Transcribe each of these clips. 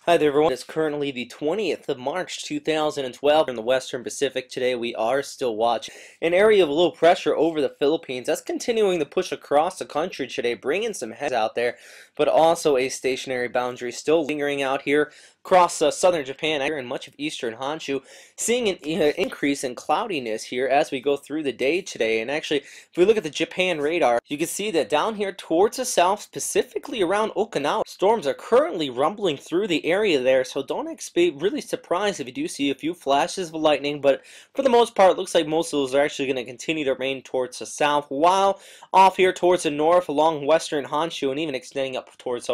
Hi there everyone, it's currently the 20th of March 2012 in the Western Pacific. Today we are still watching an area of low pressure over the Philippines. That's continuing to push across the country today, bringing some heads out there, but also a stationary boundary still lingering out here across southern Japan and much of eastern Honshu, seeing an increase in cloudiness here as we go through the day today. And actually, if we look at the Japan radar, you can see that down here towards the south, specifically around Okinawa, storms are currently rumbling through the area there, so don't be really surprised if you do see a few flashes of lightning, but for the most part, it looks like most of those are actually going to continue to rain towards the south, while off here towards the north along western Honshu and even extending up towards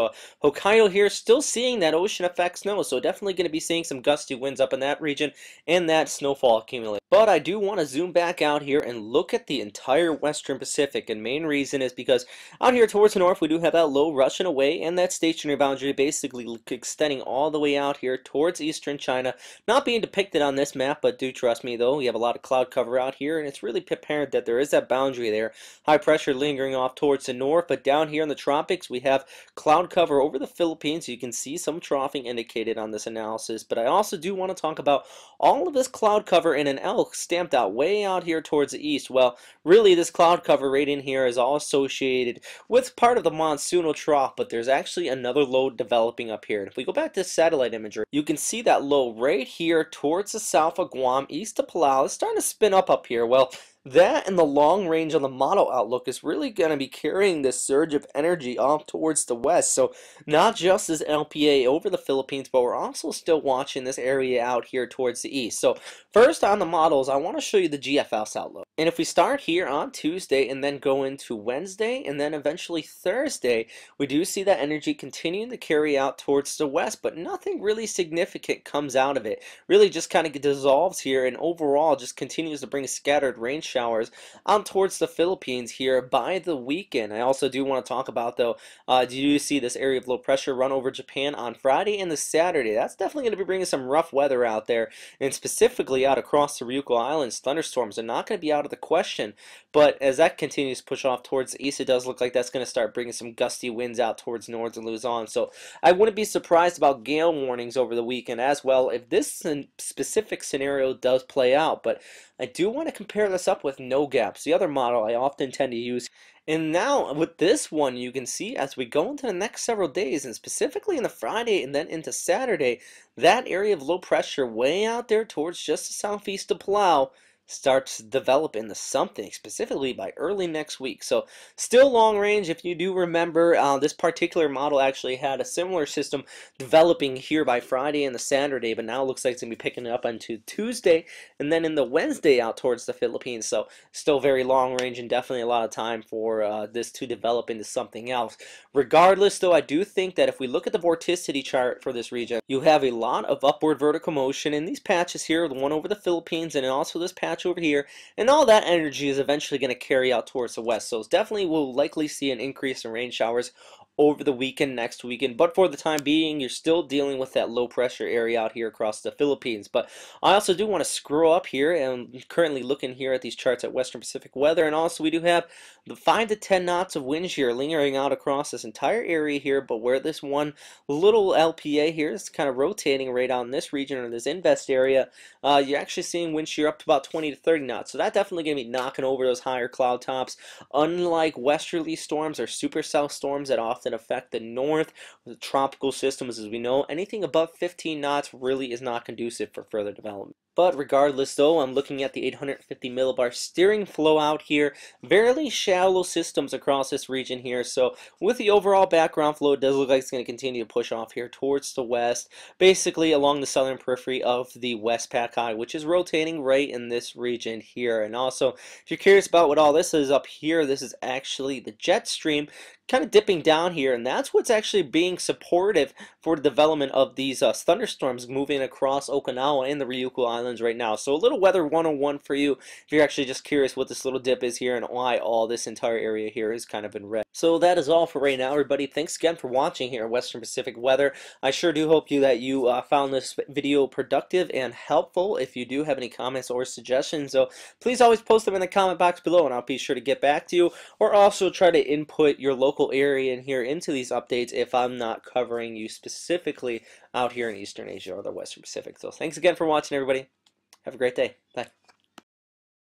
Hokkaido here, still seeing that ocean effect snow, so definitely going to be seeing some gusty winds up in that region and that snowfall accumulate. But I do want to zoom back out here and look at the entire Western Pacific, and main reason is because out here towards the north we do have that low rushing away and that stationary boundary basically extending all the way out here towards eastern China. Not being depicted on this map, but do trust me though, we have a lot of cloud cover out here and it's really apparent that there is that boundary there. High pressure lingering off towards the north, but down here in the tropics we have cloud cover over the Philippines. You can see some troughing indicated on this analysis, but I also do want to talk about all of this cloud cover in an L stamped out way out here towards the east. Well, really this cloud cover right in here is all associated with part of the monsoonal trough, but there's actually another low developing up here. And if we go back to satellite imagery, you can see that low right here towards the south of Guam, east of Palau. It's starting to spin up here. Well, that and the long range on the model outlook is really going to be carrying this surge of energy off towards the west. So not just this LPA over the Philippines, but we're also still watching this area out here towards the east. So first on the models, I want to show you the GFS outlook. And if we start here on Tuesday and then go into Wednesday and then eventually Thursday, we do see that energy continuing to carry out towards the west, but nothing really significant comes out of it. Really just kind of dissolves here and overall just continues to bring scattered rain showers out towards the Philippines here by the weekend. I also do want to talk about though, do you see this area of low pressure run over Japan on Friday and the Saturday? That's definitely going to be bringing some rough weather out there, and specifically out across the Ryuku Islands. Thunderstorms are not going to be out of the question, but as that continues to push off towards the east, it does look like that's going to start bringing some gusty winds out towards northern Luzon. So I wouldn't be surprised about gale warnings over the weekend as well if this specific scenario does play out. But I do want to compare this up with no gaps, the other model I often tend to use. And now with this one, you can see as we go into the next several days, and specifically in the Friday and then into Saturday, that area of low pressure way out there towards just the southeast of Palau starts to develop into something, specifically by early next week. So still long range. If you do remember, this particular model actually had a similar system developing here by Friday and the Saturday, but now it looks like it's going to be picking it up onto Tuesday and then in the Wednesday out towards the Philippines. So still very long range and definitely a lot of time for this to develop into something else. Regardless though, I do think that if we look at the vorticity chart for this region, you have a lot of upward vertical motion in these patches here, the one over the Philippines and also this patch over here, and all that energy is eventually going to carry out towards the west. So definitely we'll likely see an increase in rain showers over the weekend, next weekend, but for the time being you're still dealing with that low pressure area out here across the Philippines. But I also do want to scroll up here, and I'm currently looking here at these charts at Western Pacific weather, and also we do have the 5 to 10 knots of wind shear lingering out across this entire area here, but where this one little LPA here is kind of rotating right on this region or this invest area, you're actually seeing wind shear up to about 20 to 30 knots. So that's definitely going to be knocking over those higher cloud tops. Unlike westerly storms or supercell storms that often affect the north, the tropical systems as we know, anything above 15 knots really is not conducive for further development. But regardless though, I'm looking at the 850 millibar steering flow out here, fairly shallow systems across this region here. So with the overall background flow, it does look like it's going to continue to push off here towards the west, basically along the southern periphery of the Westpac High, which is rotating right in this region here. And also, if you're curious about what all this is up here, this is actually the jet stream kind of dipping down here, and that's what's actually being supportive for the development of these thunderstorms moving across Okinawa and the Ryuku Islands right now. So a little weather 101 for you if you're actually just curious what this little dip is here and why all this entire area here is kind of in red. So that is all for right now, everybody. Thanks again for watching here at Western Pacific Weather. I sure do hope that you found this video productive and helpful. If you do have any comments or suggestions, so please always post them in the comment box below and I'll be sure to get back to you, or also try to input your local local area in here into these updates if I'm not covering you specifically out here in Eastern Asia or the Western Pacific. So thanks again for watching, everybody. Have a great day.